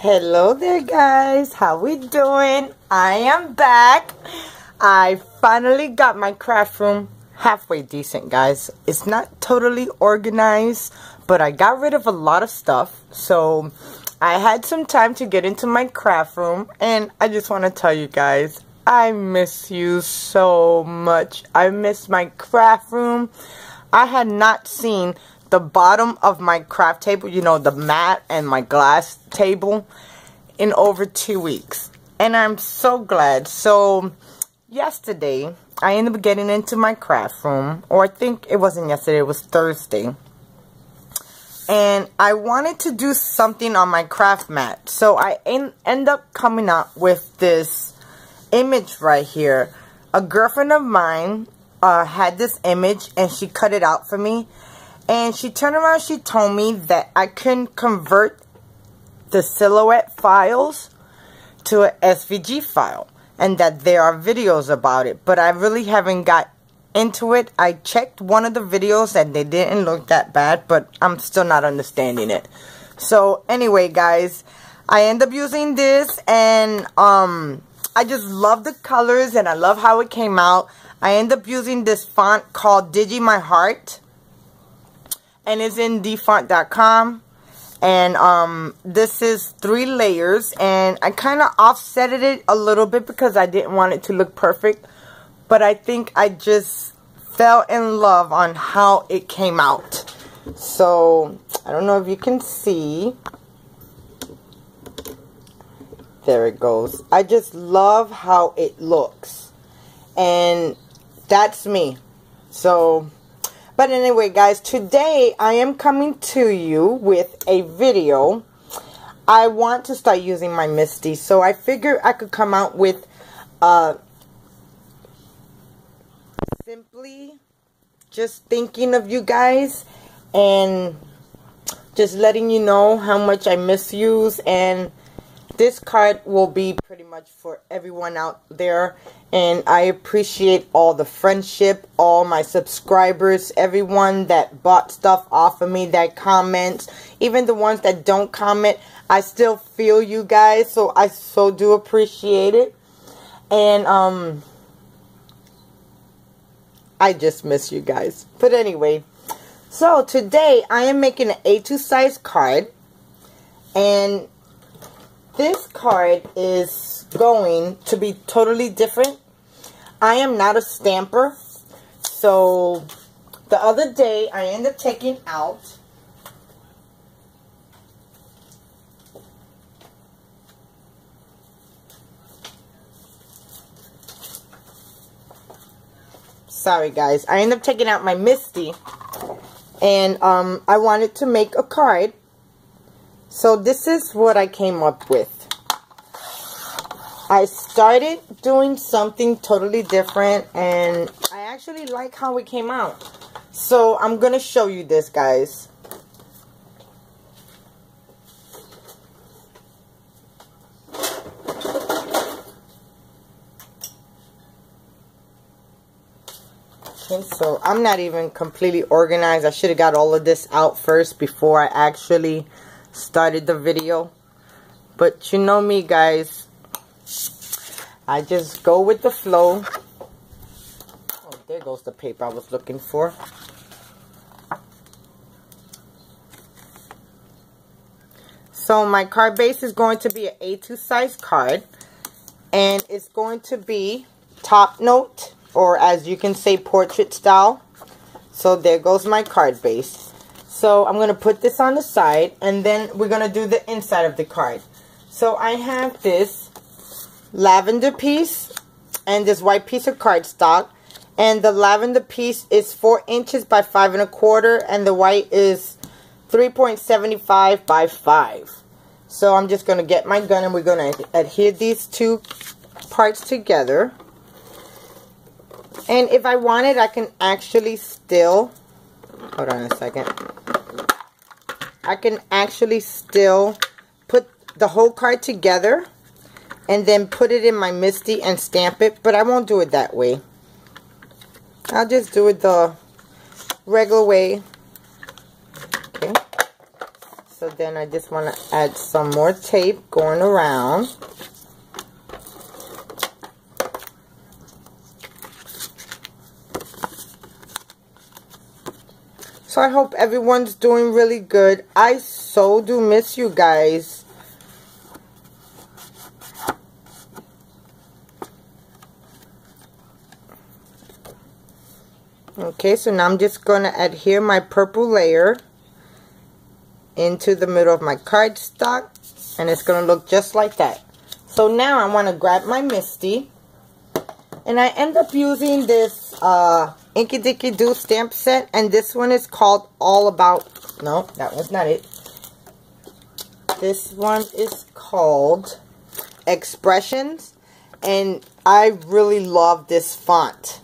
Hello there guys, how we doing? I am back. I finally got my craft room halfway decent, guys. It's not totally organized, but I got rid of a lot of stuff, so I had some time to get into my craft room, and I just want to tell you guys, I miss you so much. I miss my craft room. I had not seen the bottom of my craft table, you know, the mat and my glass table, in over 2 weeks. And I'm so glad. So yesterday, I ended up getting into my craft room, or I think it wasn't yesterday, it was Thursday. And I wanted to do something on my craft mat. So I end up coming up with this image right here. A girlfriend of mine had this image and she cut it out for me. And she turned around, she told me that I can convert the silhouette files to an SVG file. And that there are videos about it. But I really haven't got into it. I checked one of the videos and they didn't look that bad. But I'm still not understanding it. So anyway guys, I end up using this. And I just love the colors and I love how it came out. I end up using this font called Digi My Heart. And it's in dfont.com. And this is 3 layers. And I kind of offsetted it a little bit because I didn't want it to look perfect. But I think I just fell in love on how it came out. So, I don't know if you can see. There it goes. I just love how it looks. And that's me. So, but anyway guys, today I am coming to you with a video. I want to start using my Misti, so I figured I could come out with simply just thinking of you guys and just letting you know how much I miss yous. And this card will be pretty much for everyone out there. And I appreciate all the friendship, all my subscribers, everyone that bought stuff off of me, that comments, even the ones that don't comment. I still feel you guys, so I so do appreciate it. And I just miss you guys. But anyway, so today I am making an A2 size card. And this card is going to be totally different. I am not a stamper. So the other day I ended up taking out sorry guys, I ended up taking out my Misti. And I wanted to make a card. So this is what I came up with. I started doing something totally different and I actually like how it came out. So I'm going to show you this, guys. Okay, so I'm not even completely organized. I should have got all of this out first before I actually started the video. But you know me, guys. I just go with the flow. Oh, there goes the paper I was looking for. So my card base is going to be an A2 size card. And it's going to be top note, or as you can say, portrait style. So there goes my card base. So I'm going to put this on the side, and then we're going to do the inside of the card. So I have this lavender piece and this white piece of cardstock. And the lavender piece is 4 inches by 5 1/4, and the white is 3.75 by 5. So I'm just going to get my gun and we're going to adhere these 2 parts together. And if I wanted, I can actually still, hold on a second, I can actually still put the whole card together and then put it in my Misti and stamp it, but I won't do it that way. I'll just do it the regular way. Okay. So So then I just want to add some more tape going around. So I hope everyone's doing really good. I so do miss you guys. Okay, so now I'm just going to adhere my purple layer into the middle of my cardstock, and it's going to look just like that. So now I want to grab my Misti, and I end up using this Inky Dinky Doo stamp set, and this one is called All About, no, that was not it. This one is called Expressions, and I really love this font.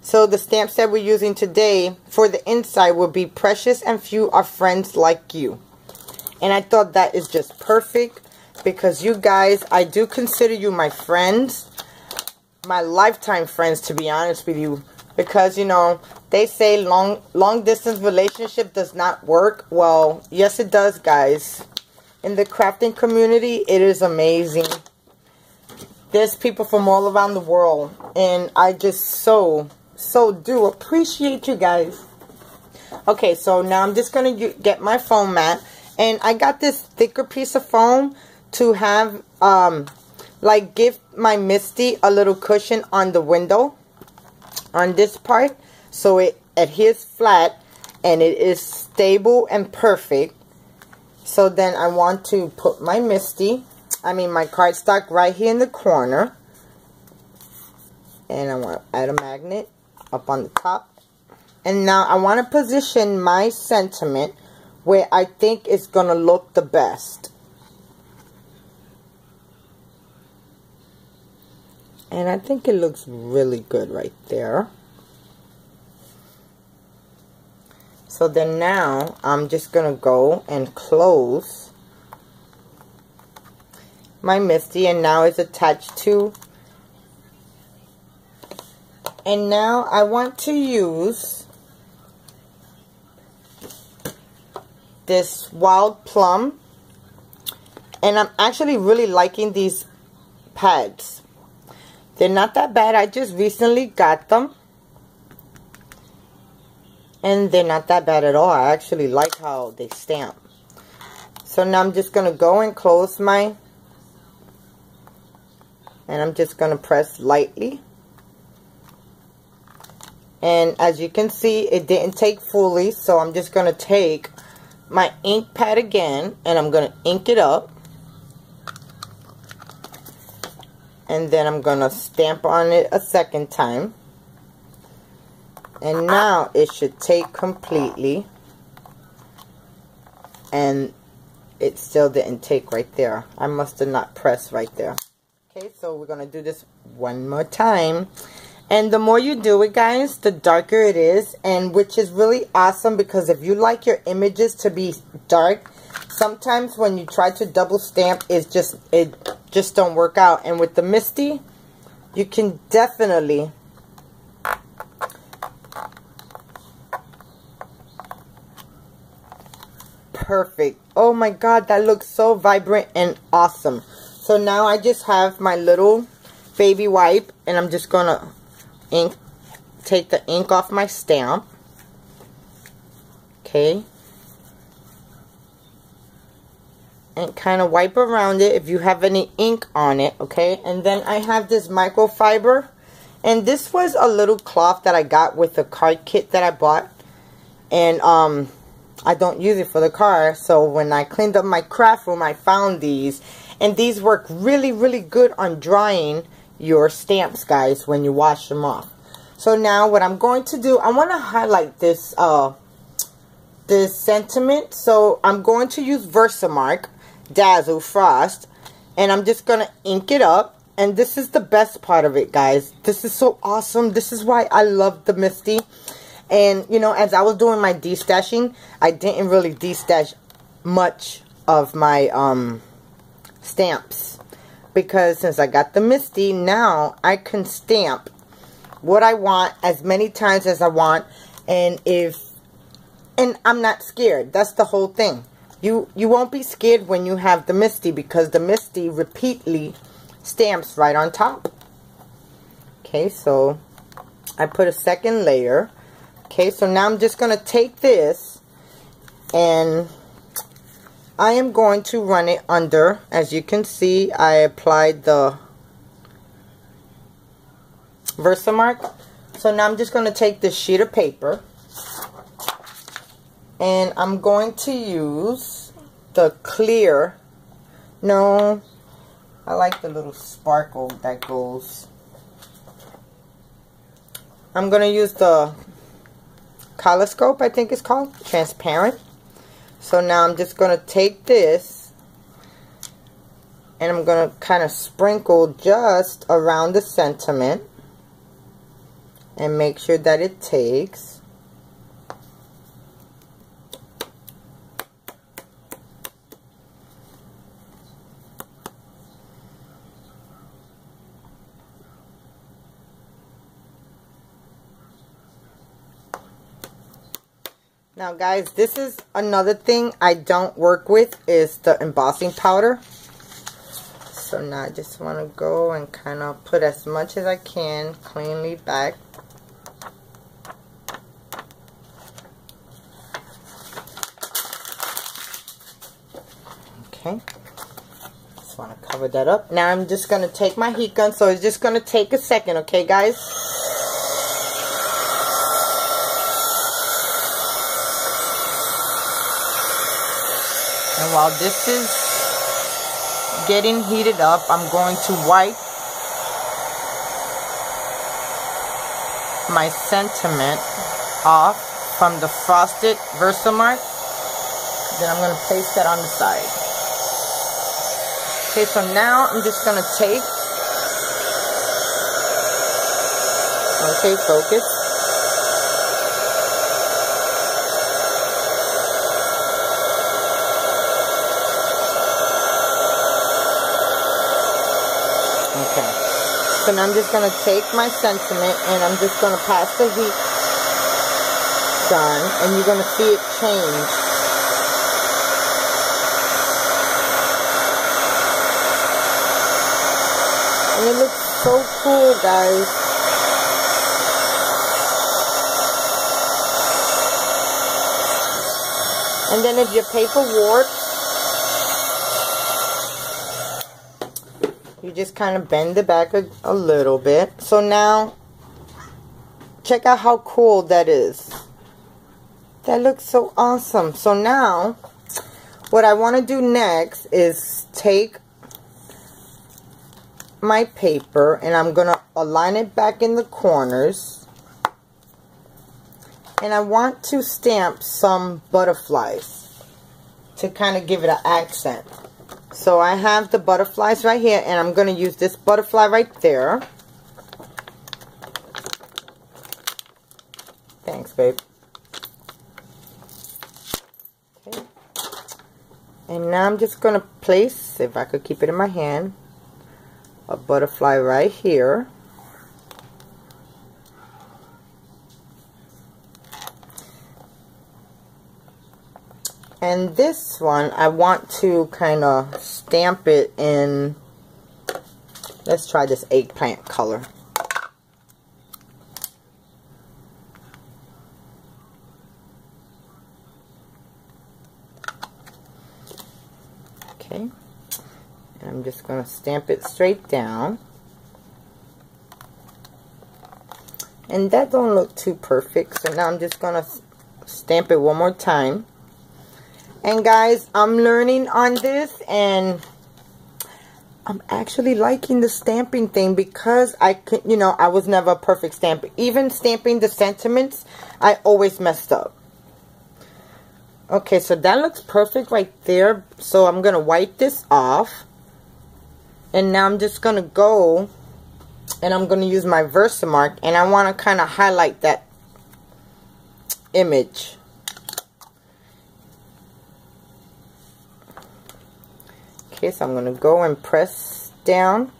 So the stamp set we're using today for the inside will be Precious and Few Are Friends Like You. And I thought that is just perfect because you guys, I do consider you my friends. My lifetime friends, to be honest with you. Because, you know, they say long distance relationship does not work. Well, yes it does, guys. In the crafting community, it is amazing. There's people from all around the world. And I just so do appreciate you guys. Okay, so now I'm just going to get my foam mat. And I got this thicker piece of foam to have, like, give my Misti a little cushion on the window. On this part. So it adheres flat. And it is stable and perfect. So then I want to put my Misti, my cardstock right here in the corner. And I want to add a magnet up on the top. And now I want to position my sentiment where I think it's going to look the best. And I think it looks really good right there. So then now I'm just going to go and close my Misti, and now it's attached to. And now I want to use this Wild Plum. And I'm actually really liking these pads. They're not that bad. I just recently got them. And they're not that bad at all. I actually like how they stamp. So now I'm just going to go and close my. And I'm just going to press lightly. And as you can see, it didn't take fully. So I'm just going to take my ink pad again. And I'm going to ink it up. And then I'm going to stamp on it a second time. And now it should take completely. And it still didn't take right there. I must have not pressed right there. Okay, so we're going to do this one more time. And the more you do it, guys, the darker it is. And which is really awesome because if you like your images to be dark, sometimes when you try to double stamp, it just don't work out. And with the Misti, you can definitely perfect. Oh my god, that looks so vibrant and awesome. So now I just have my little baby wipe, and I'm just gonna take the ink off my stamp. Okay. And kind of wipe around it if you have any ink on it, okay? And then I have this microfiber. And this was a little cloth that I got with the card kit that I bought. And I don't use it for the car. So when I cleaned up my craft room, I found these. And these work really, really good on drying your stamps, guys, when you wash them off. So now what I'm going to do, I want to highlight this this sentiment. So I'm going to use Versamark Dazzle Frost, and I'm just going to ink it up. And this is the best part of it, guys. This is so awesome. This is why I love the Misti. And, you know, as I was doing my destashing, I didn't really destash much of my stamps. Because since I got the Misti, now I can stamp what I want as many times as I want. And I'm not scared. That's the whole thing. You won't be scared when you have the Misti, because the Misti repeatedly stamps right on top. Okay, so I put a second layer. Okay, so now I'm just going to take this and I am going to run it under. As you can see, I applied the Versamark. So now I'm just going to take this sheet of paper and I'm going to use the clear. No, I like the little sparkle that goes. I'm going to use the Coloscope, I think it's called, transparent. So now I'm just going to take this and I'm going to kind of sprinkle just around the sentiment and make sure that it takes. Now guys, this is another thing I don't work with, is the embossing powder. So now I just want to go and kind of put as much as I can cleanly back. Okay, just want to cover that up. Now I'm just going to take my heat gun, so it's just going to take a second, okay guys? And while this is getting heated up, I'm going to wipe my sentiment off from the frosted Versamark. Then I'm going to place that on the side. Okay, so now I'm just going to take, okay, focus. Okay, so now I'm just going to take my sentiment and I'm just going to pass the heat gun and you're going to see it change. And it looks so cool, guys. And then if your paper warps, you just kind of bend it back a little bit. So now, check out how cool that is. That looks so awesome. So now, what I want to do next is take my paper and I'm going to align it back in the corners. And I want to stamp some butterflies to kind of give it an accent. So I have the butterflies right here, and I'm going to use this butterfly right there. Thanks, babe. Okay. And now I'm just going to place, if I could keep it in my hand, a butterfly right here. And this one, I want to kind of stamp it in, let's try this eggplant color. Okay, and I'm just going to stamp it straight down. And that don't look too perfect, so now I'm just going to stamp it one more time. And guys, I'm learning on this and I'm actually liking the stamping thing, because I could, you know, I was never a perfect stamper. Even stamping the sentiments, I always messed up. Okay, so that looks perfect right there. So I'm going to wipe this off. And now I'm just going to go and I'm going to use my Versamark, and I want to kind of highlight that image. Okay, so I'm going to go and press down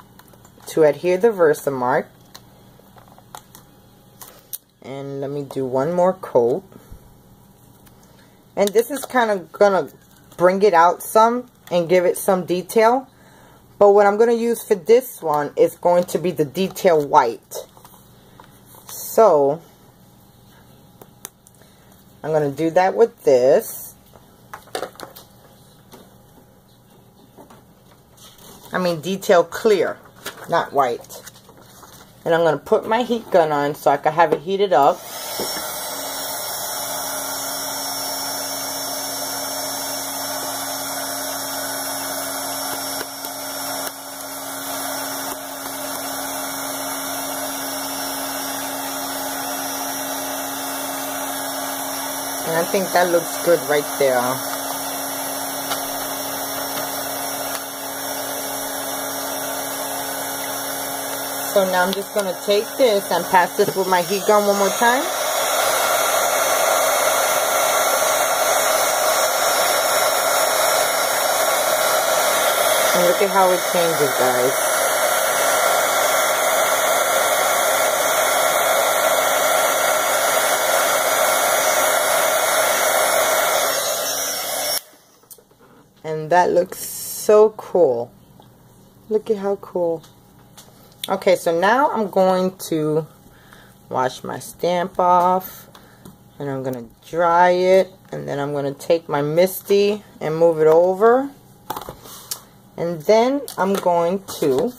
to adhere the Versamark. And let me do one more coat. And this is kind of going to bring it out some and give it some detail. But what I'm going to use for this one is going to be the detail white. So I'm going to do that with this. I mean detail clear, not white. And I'm going to put my heat gun on so I can have it heated up. And I think that looks good right there. So now I'm just going to take this and pass this with my heat gun one more time. And look at how it changes, guys. And that looks so cool. Look at how cool. Okay, so now I'm going to wash my stamp off. And I'm going to dry it. And then I'm going to take my Misti and move it over. And then I'm going to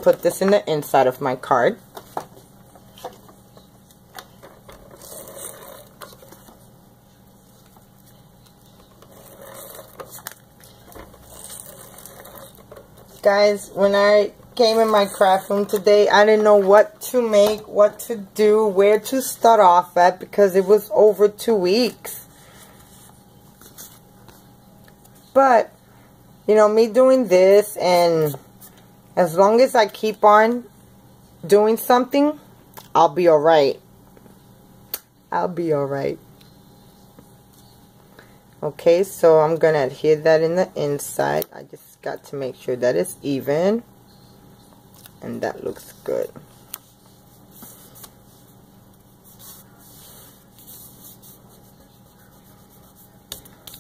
put this in the inside of my card. Guys, when I came in my craft room today, I didn't know what to make, what to do, where to start off at, because it was over 2 weeks. But, you know, me doing this, and as long as I keep on doing something, I'll be alright. I'll be alright. Okay, so I'm going to adhere that in the inside. I just got to make sure that it's even. And that looks good.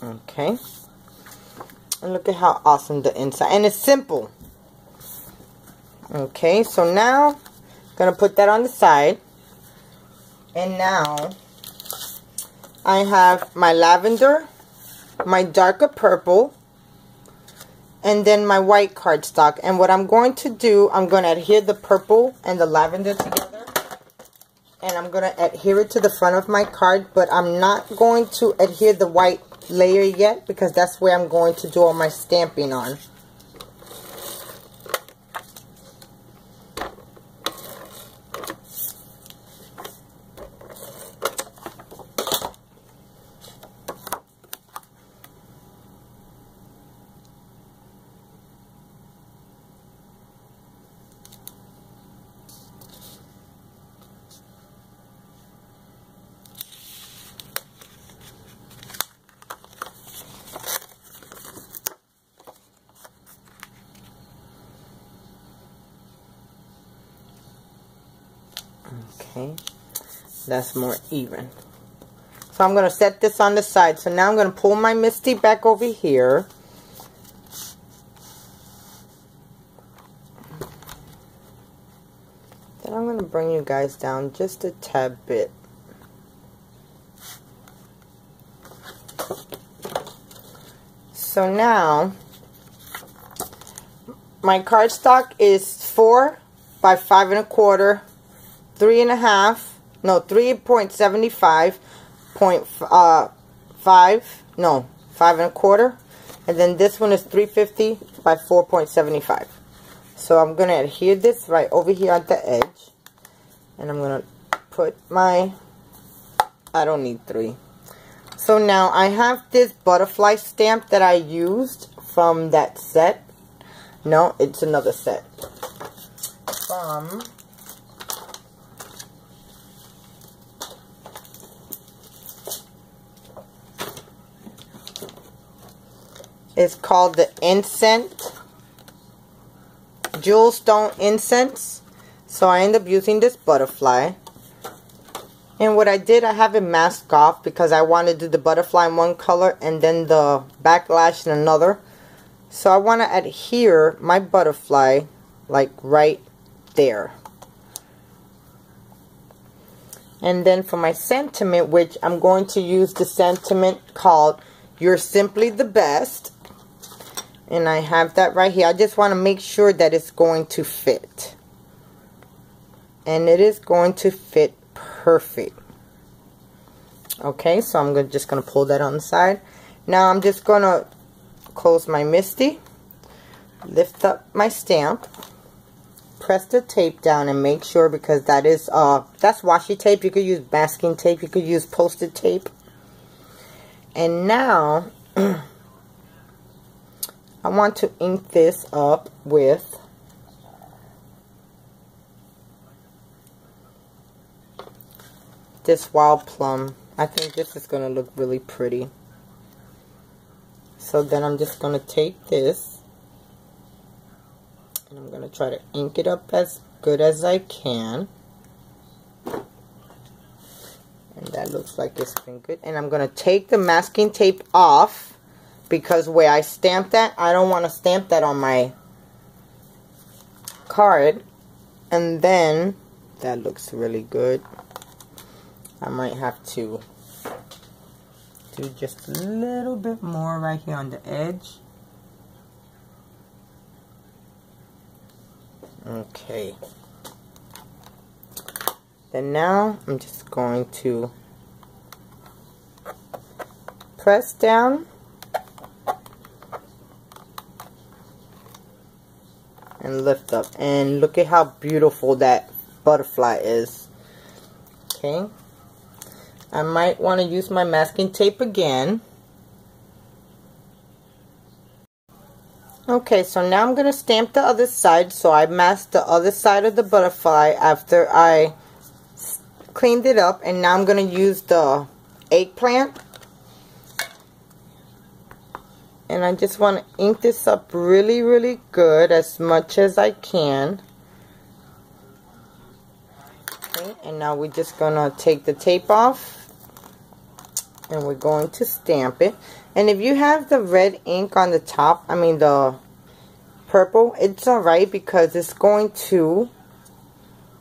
Okay. And look at how awesome the inside. And it's simple. Okay, so now I'm going to put that on the side. And now I have my lavender, my darker purple, and then my white cardstock. And what I'm going to do, I'm going to adhere the purple and the lavender together. And I'm going to adhere it to the front of my card. But I'm not going to adhere the white layer yet, because that's where I'm going to do all my stamping on. Okay, that's more even. So I'm going to set this on the side. So now I'm going to pull my Misti back over here. Then I'm going to bring you guys down just a tad bit. So now my cardstock is 4 by 5 1/4. 3.5, no, 3.75, 5 1/4, and then this one is 350 by 4.75. So I'm going to adhere this right over here at the edge, and I'm going to put my, I don't need 3. So now I have this butterfly stamp that I used from that set. No, it's another set. From it's called the Incense, Jewel Stone Incense. So I end up using this butterfly. And what I did, I have it masked off because I want to do the butterfly in one color and then the backlash in another. So I want to adhere my butterfly like right there. And then for my sentiment, which I'm going to use the sentiment called "You're Simply the Best." And I have that right here. I just want to make sure that it's going to fit. And it is going to fit perfect. Okay, so I'm just going to pull that on the side. Now I'm just going to close my Misti, lift up my stamp, press the tape down and make sure, because that is that's washi tape. You could use masking tape, you could use post-it tape. And now I want to ink this up with this wild plum. I think this is going to look really pretty. So then I'm just going to take this and I'm going to try to ink it up as good as I can. And that looks like it's been good. And I'm going to take the masking tape off because where I stamped that, I don't want to stamp that on my card. And then that looks really good. I might have to do just a little bit more right here on the edge. Okay. Then now I'm just going to press down and lift up. And look at how beautiful that butterfly is. Okay. I might want to use my masking tape again. Okay, so now I'm going to stamp the other side. So I masked the other side of the butterfly after I cleaned it up. And now I'm going to use the eggplant. And I just want to ink this up really, really good, as much as I can. Okay, and now we're just going to take the tape off. And we're going to stamp it. And if you have the red ink on the top, I mean the purple, it's alright because it's going to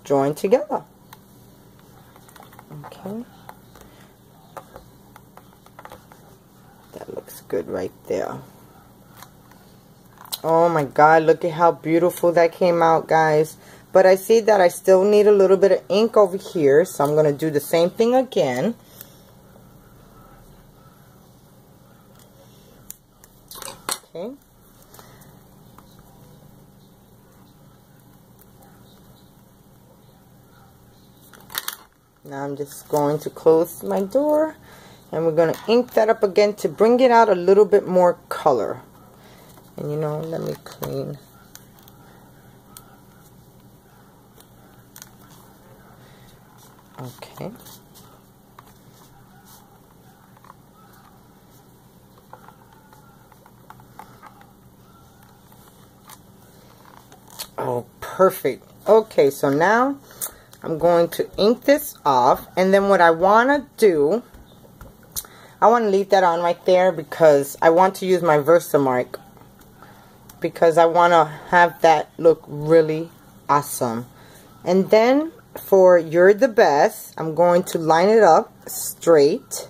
join together. Okay. That looks good right there. Oh my god, look at how beautiful that came out, guys. But I see that I still need a little bit of ink over here, so I'm going to do the same thing again. Okay. Now I'm just going to close my door and we're going to ink that up again to bring it out a little bit more color. And you know, let me clean. Okay. Oh, perfect. Okay, so now I'm going to ink this off, and then what I want to do, I want to leave that on right there because I want to use my Versamark, because I want to have that look really awesome. And then for "You're the Best," I'm going to line it up straight.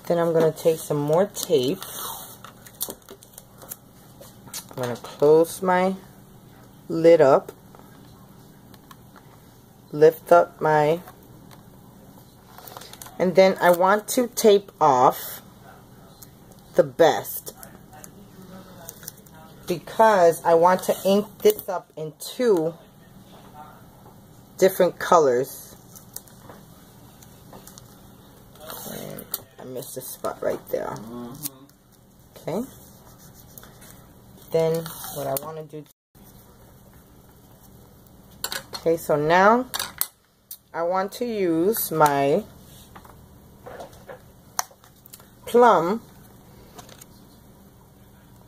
Then I'm going to take some more tape. I'm going to close my lid up, lift up my, and then I want to tape off the best because I want to ink this up in 2 different colors. And I missed a spot right there. Okay. Then what I want to do, okay, so now I want to use my plum.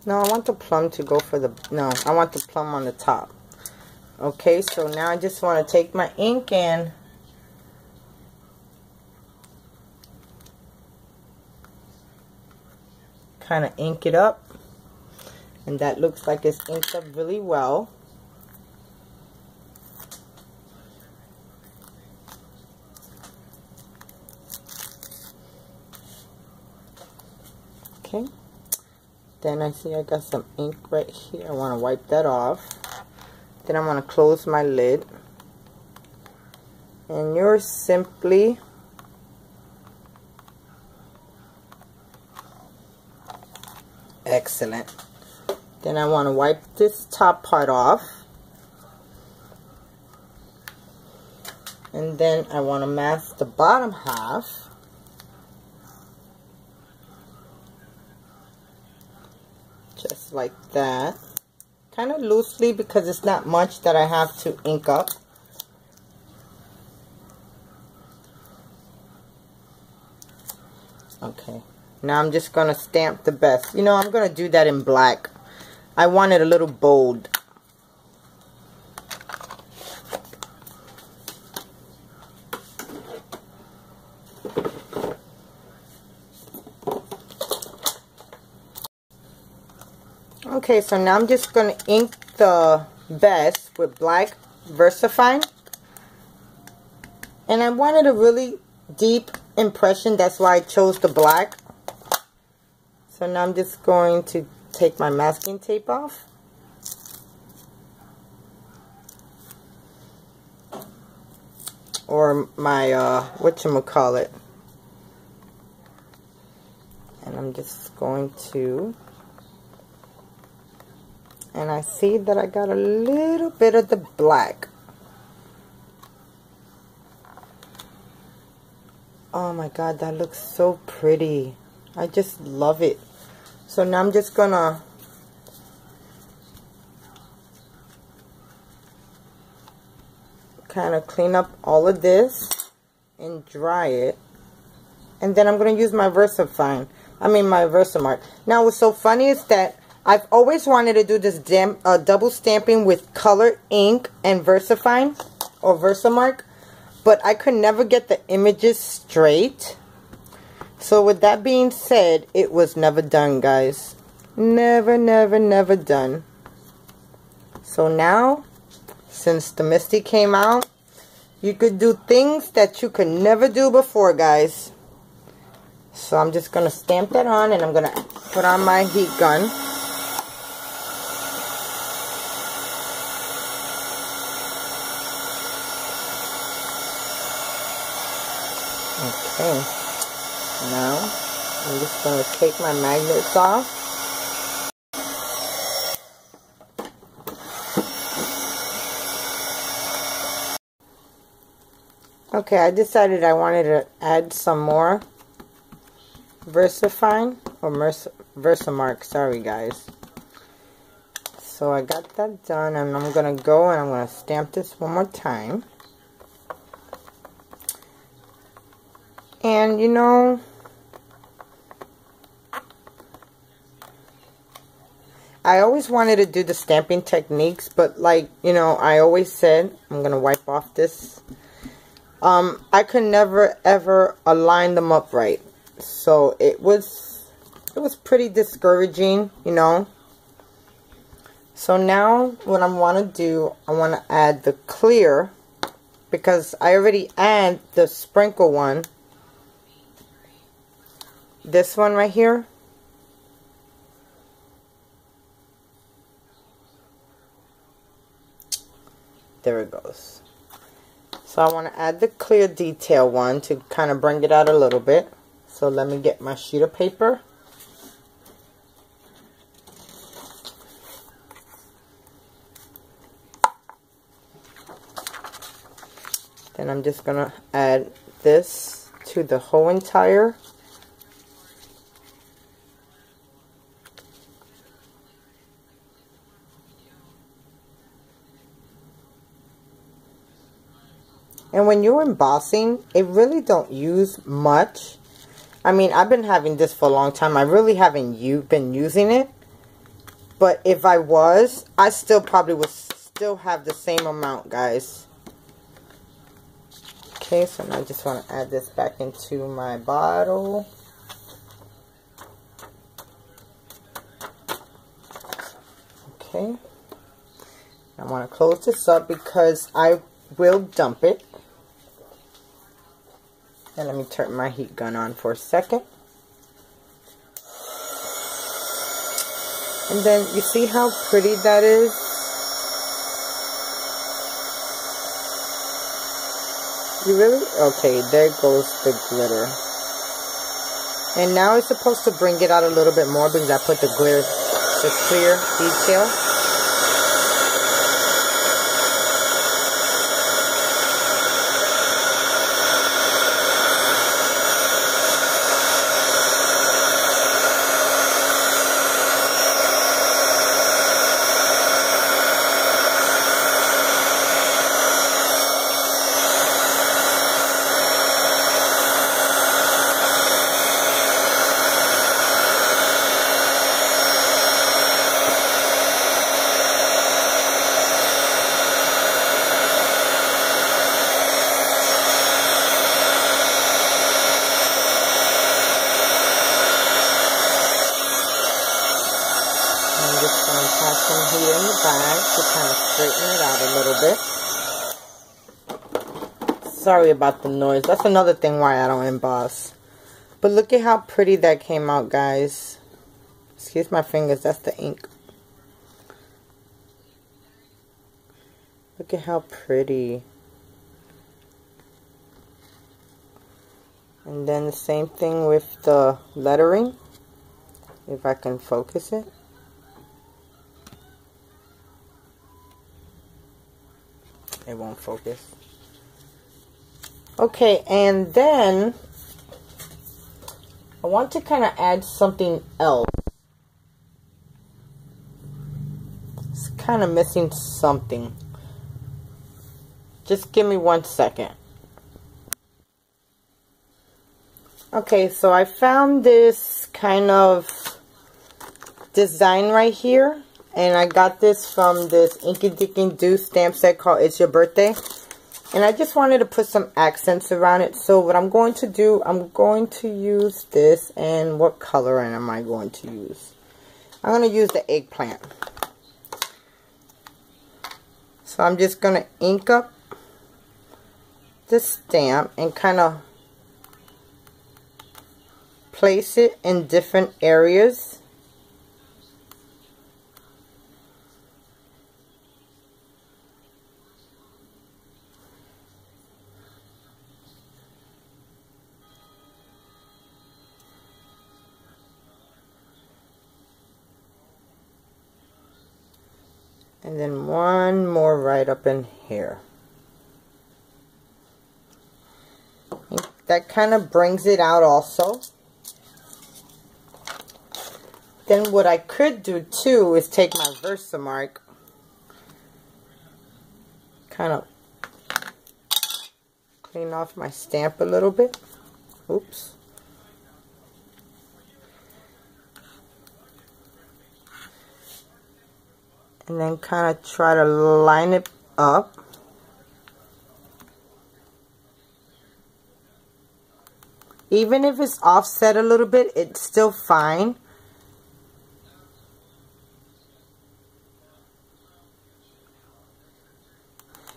No, I want the plum to go for the, no, I want the plum on the top. Okay, so now I just want to take my ink and kind of ink it up. And that looks like it's inked up really well. Okay. Then I see I got some ink right here. I want to wipe that off. Then I'm going to close my lid. And you're simply excellent. Then I want to wipe this top part off. And then I want to mask the bottom half. Just like that. Kind of loosely because it's not much that I have to ink up. Okay. Now I'm just going to stamp the best. You know, I'm going to do that in black. I want it a little bold. Okay, so now I'm just going to ink the best with black VersaFine. And I wanted a really deep impression. That's why I chose the black. So now I'm just going to take my masking tape off. Or my, whatchamacallit. And I'm just going to... And I see that I got a little bit of the black. Oh my God, that looks so pretty. I just love it. So now I'm just gonna kind of clean up all of this and dry it. And then I'm gonna use my VersaFine. I mean my Versamark. Now what's so funny is that I've always wanted to do this double stamping with color ink and VersaFine or Versamark, but I could never get the images straight. So with that being said, it was never done, guys. Never, never, never done. So now, since the Misti came out, you could do things that you could never do before, guys. So I'm just going to stamp that on, and I'm going to put on my heat gun. Okay, now I'm just going to take my magnets off. Okay, I decided I wanted to add some more VersaFine or Versamark, sorry guys. So I got that done, and I'm going to go and I'm going to stamp this one more time. And you know, I always wanted to do the stamping techniques, but like, you know, I always said, I'm going to wipe off this. I could never ever align them up right. So it was pretty discouraging, you know. So now what I want to do, I want to add the clear, because I already add the sprinkle one. This one right here. There it goes. So I want to add the clear detail one to kind of bring it out a little bit. So let me get my sheet of paper. Then I'm just going to add this to the whole entire . And when you're embossing, it really don't use much. I mean, I've been having this for a long time. I really haven't been using it. But if I was, I still probably would still have the same amount, guys. Okay, so now I just want to add this back into my bottle. Okay. I want to close this up because I will dump it. And let me turn my heat gun on for a second. And then you see how pretty that is? You really? Okay, there goes the glitter. And now it's supposed to bring it out a little bit more because I put the clear detail. Here in the bag to kind of straighten it out a little bit. Sorry about the noise. That's another thing why I don't emboss. But look at how pretty that came out, guys. Excuse my fingers, that's the ink. Look at how pretty. And then the same thing with the lettering. If I can focus it. It won't focus. Okay, and then I want to kind of add something else. It's kind of missing something. Just give me 1 second. Okay, so I found this kind of design right here. And I got this from this Inky Dinky Doo stamp set called It's Your Birthday. And I just wanted to put some accents around it. So what I'm going to do, I'm going to use this. And what color am I going to use? I'm going to use the eggplant. So I'm just going to ink up the stamp and kind of place it in different areas. And then one more right up in here. That kind of brings it out also. Then what I could do too is take my Versamark, kind of clean off my stamp a little bit. Oops. And then kind of try to line it up. Even if it's offset a little bit, it's still fine.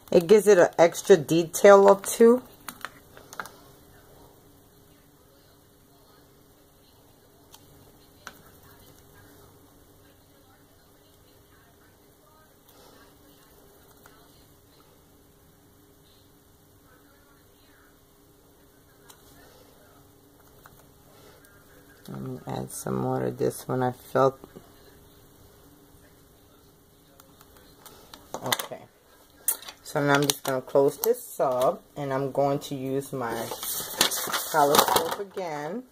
It gives it an extra detail or two. Let me add some more of this when I felt. Okay. So now I'm just going to close this up and I'm going to use my color scope again.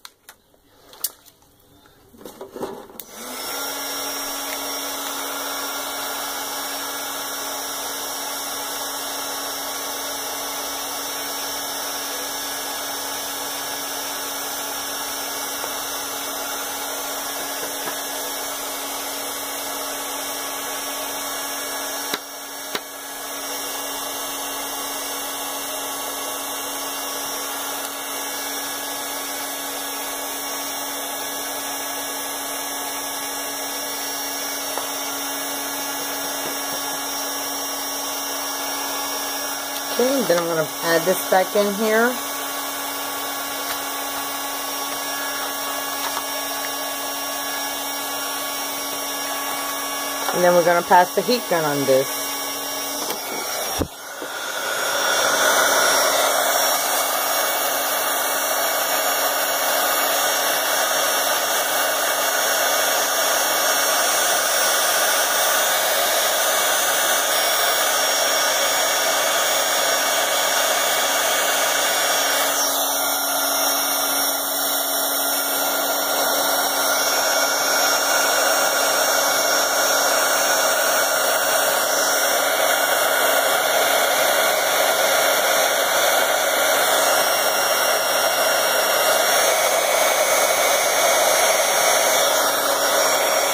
Okay, then I'm going to add this back in here. And then we're going to pass the heat gun on this.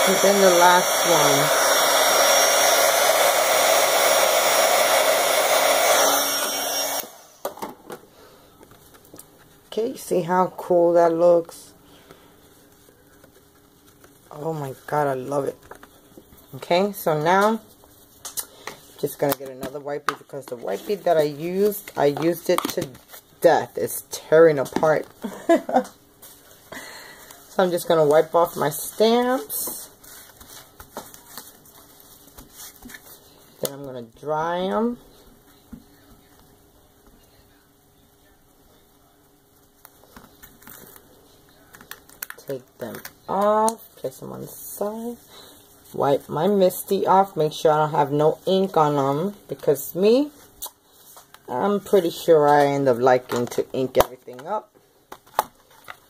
And then the last one. Okay, see how cool that looks? Oh my god, I love it. Okay, so now just gonna get another wipey because the wipey that I used it to death. It's tearing apart. So I'm just gonna wipe off my stamps. Then I'm going to dry them. Take them off. Place them on the side. Wipe my Misti off. Make sure I don't have no ink on them. Because I'm pretty sure I end up liking to ink everything up.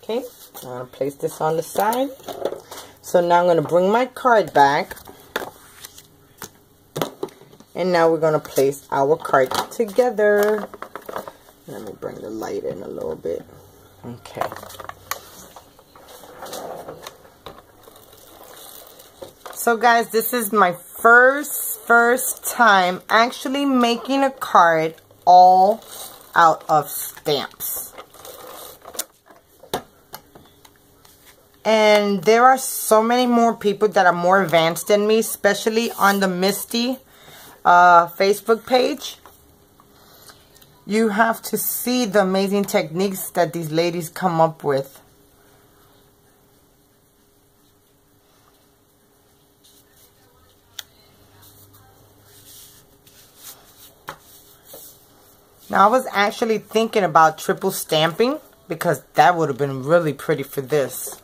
Okay. I'm going to place this on the side. So now I'm going to bring my card back. And now we're going to place our card together. Let me bring the light in a little bit. Okay. So guys, this is my first time actually making a card all out of stamps. And there are so many more people that are more advanced than me, especially on the Misti Facebook page. You have to see the amazing techniques that these ladies come up with. Now I was actually thinking about triple stamping because that would have been really pretty for this.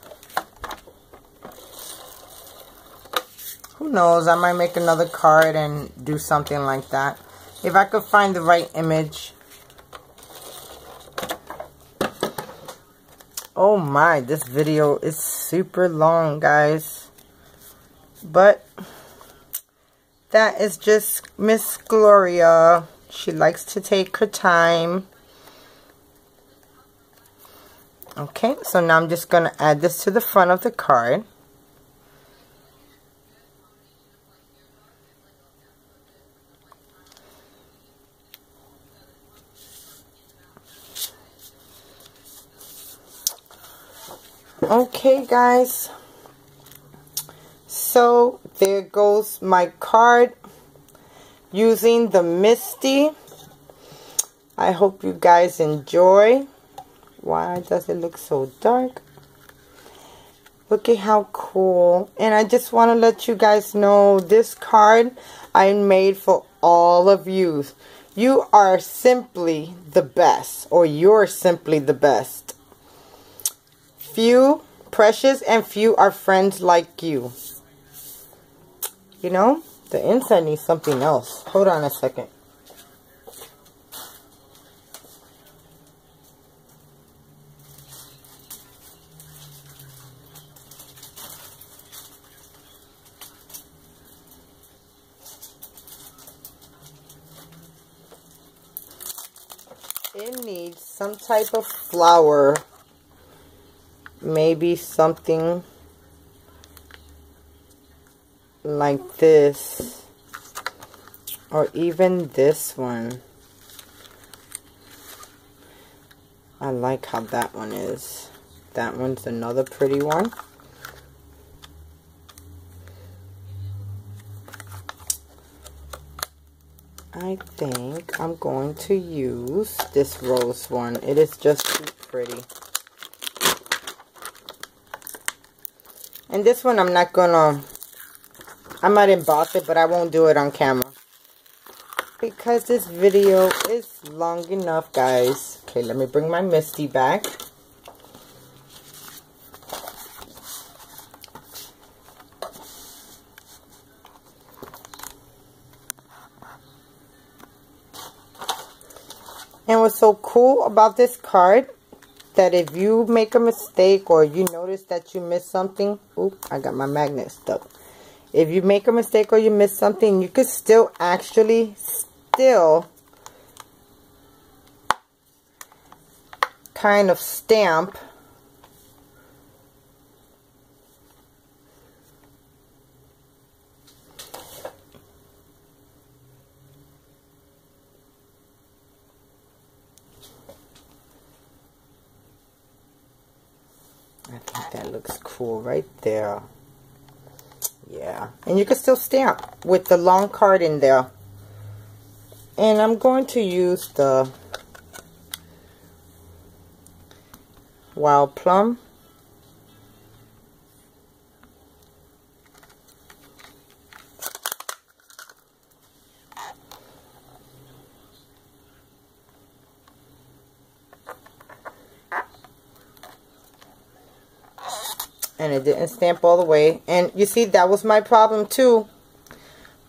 Who knows, I might make another card and do something like that. If I could find the right image. Oh my, this video is super long, guys. But that is just Miss Gloria. She likes to take her time. Okay, so now I'm just going to add this to the front of the card. Okay, guys, so there goes my card using the Misti. I hope you guys enjoy. Why does it look so dark? Look at how cool. And I just want to let you guys know this card I made for all of you. You are simply the best, or you're simply the best. Few, precious, and few are friends like you. You know, the inside needs something else. Hold on a second. It needs some type of flower. Maybe something like this, or even this one. I like how that one is. That one's another pretty one. I think I'm going to use this rose one. It is just too pretty. And this one I'm not gonna, I might emboss it, but I won't do it on camera, because this video is long enough, guys. Okay, let me bring my Misti back. And what's so cool about this card, that if you make a mistake or you notice that you missed something, oop, I got my magnet stuck. If you make a mistake or you miss something, you could still actually kind of stamp I think that looks cool right there. Yeah, and you can still stamp with the long card in there. And I'm going to use the Wild Plum. And it didn't stamp all the way. And you see, that was my problem too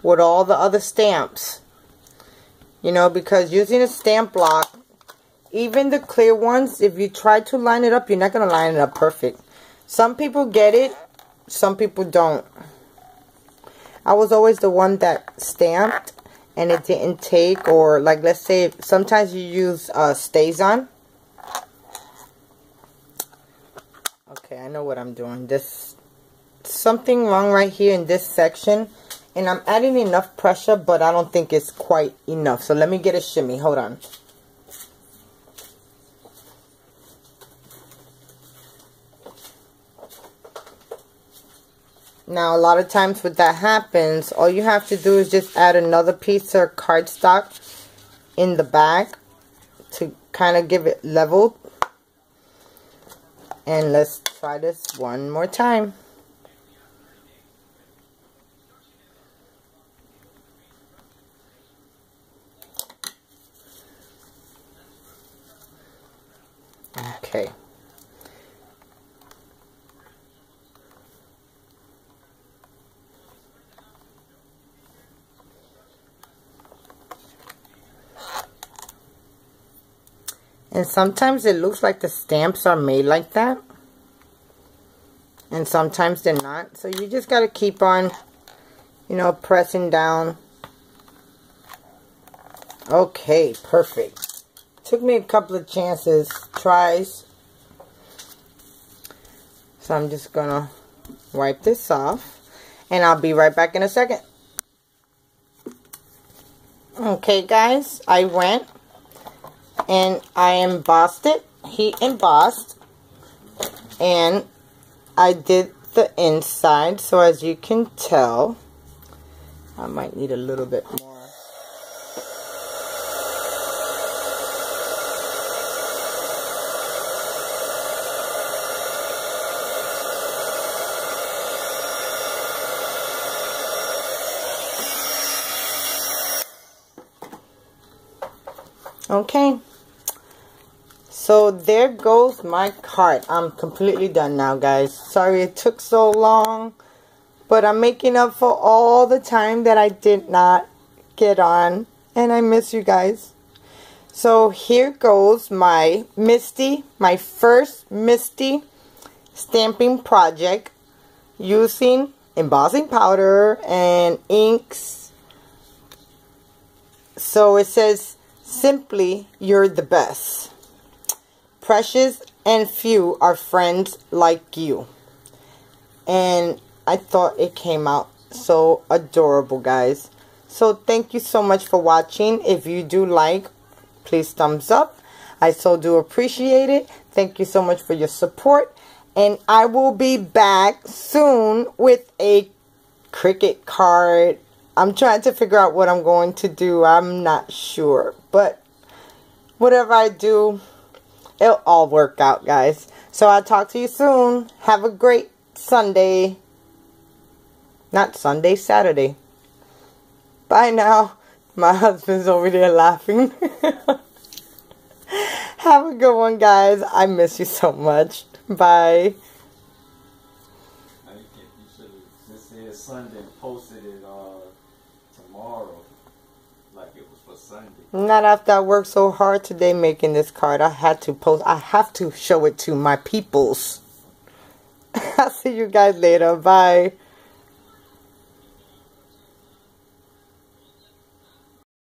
with all the other stamps. You know, because using a stamp block, even the clear ones, if you try to line it up, you're not going to line it up perfect. Some people get it, some people don't. I was always the one that stamped and it didn't take, or like, let's say sometimes you use StazOn. Okay, I know what I'm doing. There's something wrong right here in this section, and I'm adding enough pressure, but I don't think it's quite enough. So let me get a shimmy. Hold on. Now, a lot of times when that happens, all you have to do is just add another piece of cardstock in the back to kind of give it leveled. And let's try this one more time. Okay. And sometimes it looks like the stamps are made like that. And sometimes they're not. So you just got to keep on, you know, pressing down. Okay, perfect. Took me a couple of tries. So I'm just going to wipe this off. And I'll be right back in a second. Okay, guys. I went and I embossed it. Heat embossed. And I did the inside, so as you can tell, I might need a little bit more. Okay. So there goes my card. I'm completely done now, guys. Sorry it took so long, but I'm making up for all the time that I did not get on, and I miss you guys. So here goes my Misti, my first Misti stamping project using embossing powder and inks. So it says, simply, you're the best. Precious and few are friends like you. And I thought it came out so adorable, guys. So thank you so much for watching. If you do like, please thumbs up. I so do appreciate it. Thank you so much for your support. And I will be back soon with a Cricut card I'm trying to figure out what I'm going to do. I'm not sure. But whatever I do, it'll all work out, guys. So I'll talk to you soon. Have a great Sunday. Not Sunday, Saturday. Bye now. My husband's over there laughing. Have a good one, guys. I miss you so much. Bye. You should have just said Sunday and posted it tomorrow, like it was for Sunday. Not after I worked so hard today making this card. I had to post. I have to show it to my peoples. I'll see you guys later. Bye.